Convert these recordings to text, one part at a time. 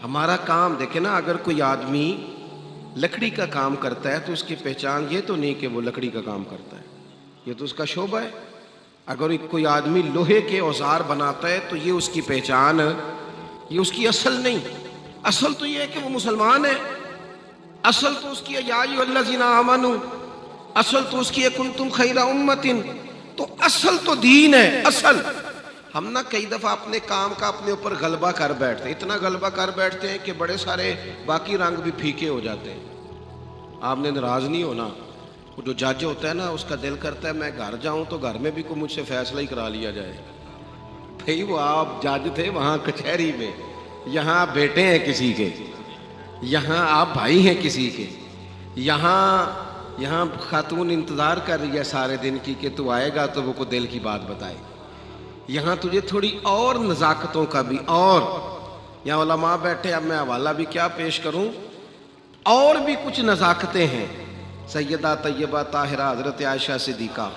ہمارا کام دیکھیں نا، اگر کوئی آدمی لکڑی کا کام کرتا ہے تو اس کی پہچان یہ تو نہیں کہ وہ لکڑی کا کام کرتا ہے، یہ تو اس کا شعبہ ہے۔ اگر کوئی آدمی لوہے کے اوزار بناتا ہے تو یہ اس کی پہچان، یہ اس کی اصل نہیں۔ اصل تو یہ ہے کہ وہ مسلمان ہے، اصل تو اس کی یا ایھا الذین آمنوا، اصل تو اس کی کنتم خیر امۃ، تو اصل تو دین ہے۔ اصل ہم نہ کئی دفعہ اپنے کام کا اپنے اوپر غلبہ کر بیٹھتے ہیں، اتنا غلبہ کر بیٹھتے ہیں کہ بڑے سارے باقی رنگ بھی پھیکے ہو جاتے ہیں۔ آپ نے ناراض نہیں ہونا، وہ جو جج ہوتا ہے نا، اس کا دل کرتا ہے میں گھر جاؤں تو گھر میں بھی کوئی مجھ سے فیصلہ ہی کرا لیا جائے۔ بھئی وہ آپ جج تھے وہاں کچہری میں، یہاں آپ بیٹے ہیں کسی کے، یہاں آپ بھائی ہیں کسی کے، یہاں خاتون انتظار کر رہی ہے سارے دن کی کہ تو آئے گا تو وہ کو دل کی بات بتائے۔ یہاں تجھے تھوڑی اور نزاکتوں کا بھی، اور یہاں علماء بیٹھے، اب میں حوالہ بھی کیا پیش کروں، اور بھی کچھ نزاکتیں ہیں۔ سیدہ طیبہ طاہرہ حضرت عائشہ صدیقہ،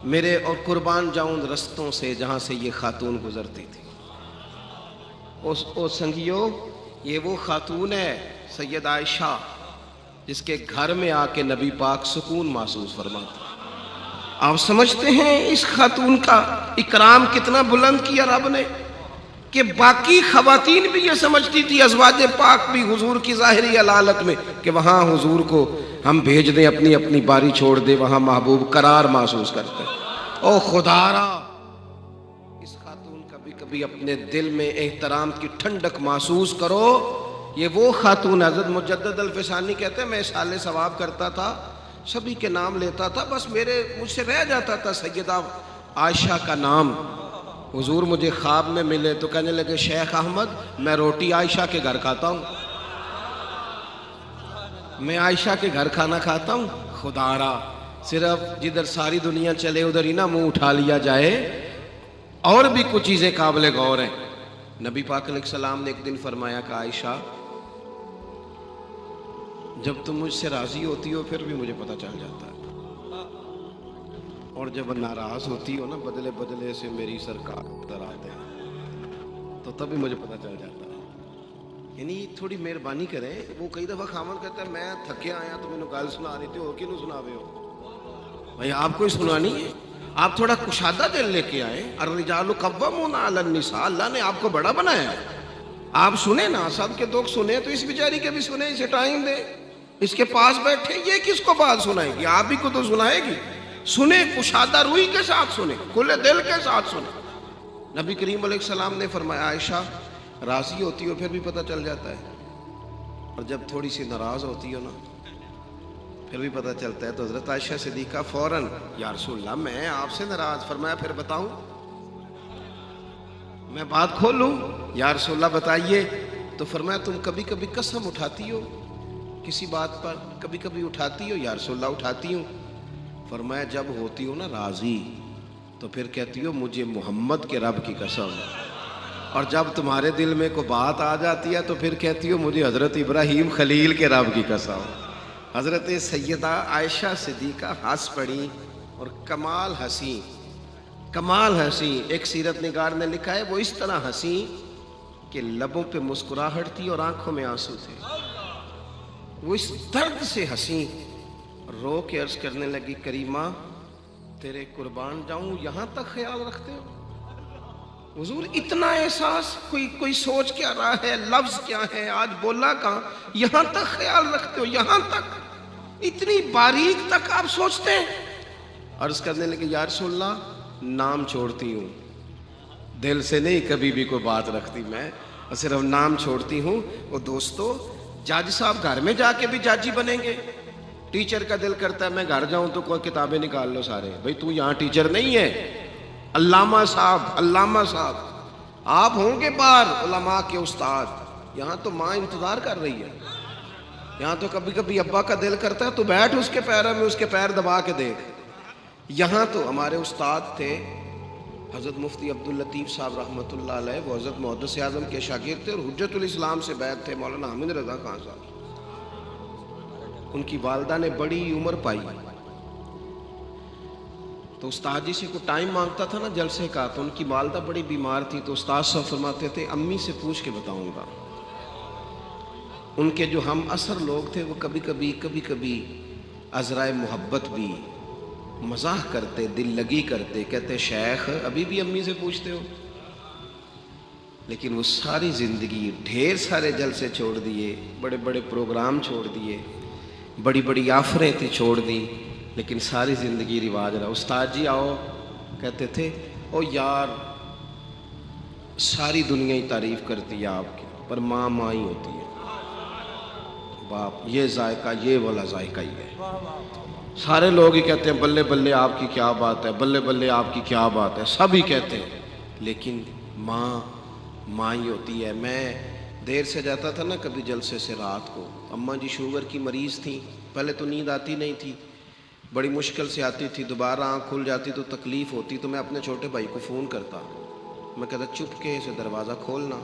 میرے اور قربان جاؤں رستوں سے جہاں سے یہ خاتون گزرتی تھی۔ او سنگیو، یہ وہ خاتون ہے سیدہ عائشہ جس کے گھر میں آ کے نبی پاک سکون محسوس فرماتے۔ آپ سمجھتے ہیں اس خاتون کا اکرام کتنا بلند کیا رب نے، کہ باقی خواتین بھی یہ سمجھتی تھی، ازواج پاک بھی حضور کی ظاہری علالت میں، کہ وہاں حضور کو ہم بھیج دیں، اپنی اپنی باری چھوڑ دیں، وہاں محبوب قرار محسوس کرتے۔ او خدا را، اس خاتون کا بھی کبھی اپنے دل میں احترام کی ٹھنڈک محسوس کرو۔ یہ وہ خاتون، حضرت مجدد الفسانی کہتے ہیں میں اصحال ثواب کرتا تھا، سبھی کے نام لیتا تھا، بس مجھ سے رہ جاتا تھا سیدہ عائشہ کا نام۔ حضور مجھے خواب میں ملے تو کہنے لگے شیخ احمد میں روٹی عائشہ کے گھر کھاتا ہوں، میں عائشہ کے گھر کھانا کھاتا ہوں۔ خدا را، صرف جدھر ساری دنیا چلے ادھر ہی نہ منہ اٹھا لیا جائے، اور بھی کچھ چیزیں قابل غور ہیں۔ نبی پاک علیہ السلام نے ایک دن فرمایا کہ عائشہ جب تم مجھ سے راضی ہوتی ہو پھر بھی مجھے پتہ چل جاتا ہے، اور جب ناراض ہوتی ہو نا بدلے بدلے سے میری سرکار ادھر آتے ہیں تو تب بھی مجھے پتہ چل جاتا ہے۔ یعنی تھوڑی مہربانی کریں۔ وہ کئی دفعہ خامن کہتا ہے میں تھکے آیا تو مینوں گل سنا رہی تھی، ہو کینوں سناوے ہو؟ بھائی آپ کو ہی سنانی ہے، آپ تھوڑا کشادہ دل لے کے آئیں۔ الرجال قوامون علی النساء، اللہ نے آپ کو بڑا بنایا ہے، آپ سنیں نا، سب کے دکھ سنیں تو اس بیچاری کے بھی سنیں، اسے ٹائم دیں۔ اس کے پاس بیٹھے یہ کس کو بات سنائے گی؟ آپ ہی کو تو سنائے گی۔ سنیں، کشادہ روئی کے ساتھ سنیں، کھلے دل کے ساتھ سنیں۔ نبی کریم علیہ السلام نے فرمایا عائشہ راضی ہوتی ہو پھر بھی پتہ چل جاتا ہے، اور جب تھوڑی سی ناراض ہوتی ہو نا پھر بھی پتہ چلتا ہے۔ تو حضرت عائشہ صدیقہ فوراً یا رسول اللہ میں آپ سے ناراض، فرمایا پھر بتاؤں، میں بات کھولوں؟ یا رسول اللہ بتائیے۔ تو فرمایا تم کبھی کبھی قسم اٹھاتی ہو کسی بات پر، کبھی کبھی اٹھاتی ہو؟ یا رسول اللہ اٹھاتی ہوں۔ فرمایا جب ہوتی ہو نا راضی تو پھر کہتی ہو مجھے محمد کے رب کی قسم، اور جب تمہارے دل میں کوئی بات آ جاتی ہے تو پھر کہتی ہو مجھے حضرت ابراہیم خلیل کے رب کی قسم۔ حضرت سیدہ عائشہ صدیقہ ہنس پڑی، اور کمال ہنسی، کمال ہنسی۔ ایک سیرت نگار نے لکھا ہے وہ اس طرح ہنسی کہ لبوں پہ مسکراہٹ تھی اور آنکھوں میں آنسو تھے۔ وہ اس درد سے ہنسی، رو کے عرض کرنے لگی کریمہ تیرے قربان جاؤں یہاں تک خیال رکھتے ہو؟ حضور اتنا احساس، کوئی سوچ کیا رہا ہے، لفظ کیا ہے، آج بولا کہاں، یہاں تک خیال رکھتے ہو، یہاں تک، اتنی باریک تک آپ سوچتے ہیں؟ عرض کرنے لگے یا رسول اللہ نام چھوڑتی ہوں، دل سے نہیں کبھی بھی کوئی بات رکھتی میں، صرف نام چھوڑتی ہوں۔ وہ دوستو جج صاحب گھر میں جا کے بھی جج ہی بنیں گے؟ ٹیچر کا دل کرتا ہے میں گھر جاؤں تو کوئی کتابیں نکال لو سارے، بھئی تو یہاں ٹیچر نہیں ہے، علامہ صاحب، علامہ صاحب آپ ہوں گے باہر علماء کے استاد، یہاں تو ماں انتظار کر رہی ہے، یہاں تو کبھی کبھی ابا کا دل کرتا ہے تو بیٹھ اس کے پیروں میں، اس کے پیر دبا کے دیکھ۔ یہاں تو ہمارے استاد تھے حضرت مفتی عبداللطیف صاحب رحمۃ اللہ علیہ، وہ حضرت محدث اعظم کے شاگرد تھے اور حجت الاسلام سے بیعت تھے مولانا حامد رضا خان صاحب۔ ان کی والدہ نے بڑی عمر پائی تو استاد جی سے کوئی ٹائم مانگتا تھا نا جلسے کا، تو ان کی والدہ بڑی بیمار تھی تو استاد صاحب فرماتے تھے امی سے پوچھ کے بتاؤں گا۔ ان کے جو ہم اثر لوگ تھے وہ کبھی کبھی عذرائے محبت بھی مزاح کرتے، دل لگی کرتے، کہتے شیخ ابھی بھی امی سے پوچھتے ہو؟ لیکن وہ ساری زندگی ڈھیر سارے جلسے چھوڑ دیے، بڑے بڑے پروگرام چھوڑ دیے، بڑی بڑی آفریں تھی چھوڑ دی، لیکن ساری زندگی رواج رہا۔ استاد جی آؤ، کہتے تھے او یار ساری دنیا ہی تعریف کرتی ہے آپ کی، پر ماں ماں ہی ہوتی ہے، باپ یہ ذائقہ یہ والا ذائقہ ہی ہے۔ سارے لوگ ہی کہتے ہیں بلے بلے آپ کی کیا بات ہے، بلے بلے آپ کی کیا بات ہے، سب ہی کہتے ہیں، لیکن ماں ماں ہی ہوتی ہے۔ میں دیر سے جاتا تھا نا کبھی جلسے سے رات کو، اماں جی شوگر کی مریض تھیں، پہلے تو نیند آتی نہیں تھی، بڑی مشکل سے آتی تھی، دوبارہ آنکھ کھل جاتی تو تکلیف ہوتی، تو میں اپنے چھوٹے بھائی کو فون کرتا، میں کہتا چپکے سے دروازہ کھولنا،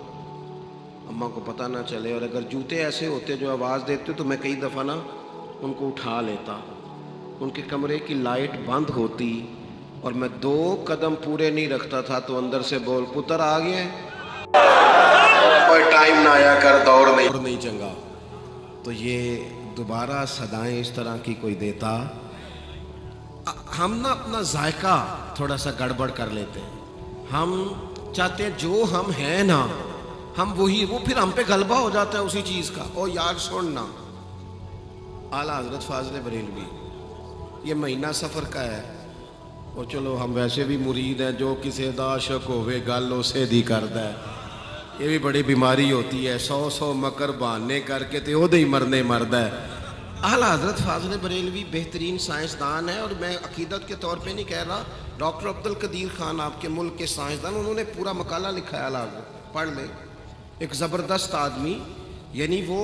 اماں کو پتہ نہ چلے، اور اگر جوتے ایسے ہوتے جو آواز دیتے تو میں کئی دفعہ نا ان کو اٹھا لیتا، ان کے کمرے کی لائٹ بند ہوتی اور میں 2 قدم پورے نہیں رکھتا تھا تو اندر سے بول پتر آ گیا ہے، کوئی ٹائم نہ آیا کر دوڑ نہیں چنگا۔ تو یہ دوبارہ صدائیں اس طرح کی کوئی دیتا، ہم نا اپنا ذائقہ تھوڑا سا گڑبڑ کر لیتے ہیں، ہم چاہتے ہیں جو ہم ہیں نا ہم وہی، وہ پھر ہم پہ غلبہ ہو جاتا ہے اسی چیز کا۔ او یار سننا، اعلیٰ حضرت فاضل بریلوی، یہ مہینہ سفر کا ہے، اور چلو ہم ویسے بھی مرید ہیں، جو کسی دا عاشق ہوئے گل اسے دی کردا ہے، یہ بھی بڑی بیماری ہوتی ہے، 100 مکر بہانے کر کے تے او دے ہی مرنے مردا ہے۔ اعلیٰ حضرت فاضل بریلوی بہترین سائنسدان ہے، اور میں عقیدت کے طور پہ نہیں کہہ رہا، ڈاکٹر عبدالقدیر خان آپ کے ملک کے سائنسدان، انہوں نے پورا مقالہ لکھا ہے، اعلیٰ حضرت پڑھ لیں، ایک زبردست آدمی، یعنی وہ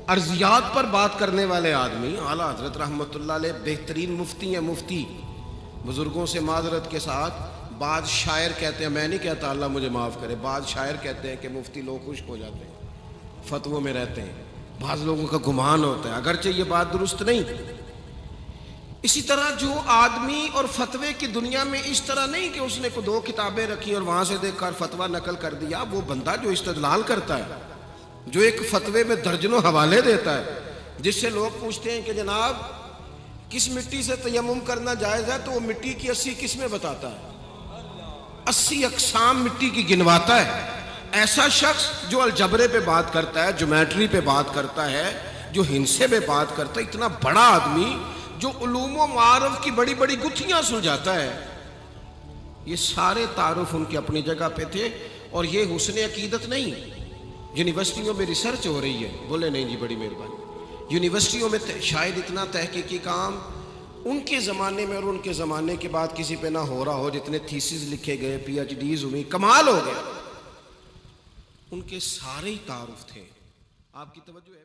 ارضیات پر بات کرنے والے آدمی، اعلیٰ حضرت رحمۃ اللہ علیہ بہترین مفتی ہیں، مفتی بزرگوں سے معذرت کے ساتھ، بعض شاعر کہتے ہیں، میں نہیں کہتا اللہ مجھے معاف کرے، بعض شاعر کہتے ہیں کہ مفتی لوگ خشک ہو جاتے ہیں، فتووں میں رہتے ہیں، بعض لوگوں کا گمان ہوتا ہے، اگرچہ یہ بات درست نہیں۔ اسی طرح جو آدمی اور فتوے کی دنیا میں اس طرح نہیں کہ اس نے 2 کتابیں رکھی اور وہاں سے دیکھ کر فتویٰ نقل کر دیا، وہ بندہ جو استدلال کرتا ہے، جو ایک فتوے میں درجنوں حوالے دیتا ہے، جس سے لوگ پوچھتے ہیں کہ جناب کس مٹی سے تیمم کرنا جائز ہے، تو وہ مٹی کی 80 قسمیں بتاتا ہے، 80 اقسام مٹی کی گنواتا ہے۔ ایسا شخص جو الجبرے پہ بات کرتا ہے، جیومیٹری پہ بات کرتا ہے، جو ہندسے پہ بات کرتا ہے، اتنا بڑا آدمی جو علوم و معارف کی بڑی بڑی گتھیاں سلجھاتا ہے، یہ سارے تعارف ان کی اپنی جگہ پہ تھے، اور یہ حسن عقیدت نہیں۔ یونیورسٹیوں میں ریسرچ ہو رہی ہے، بولے نہیں جی بڑی مہربانی، یونیورسٹیوں میں شاید اتنا تحقیقی کام ان کے زمانے میں اور ان کے زمانے کے بعد کسی پہ نہ ہو رہا ہو، جتنے تھیسز لکھے گئے، پی ایچ ڈیز ہوئی، کمال ہو گیا، ان کے سارے ہی تعارف تھے۔ آپ کی توجہ ہے؟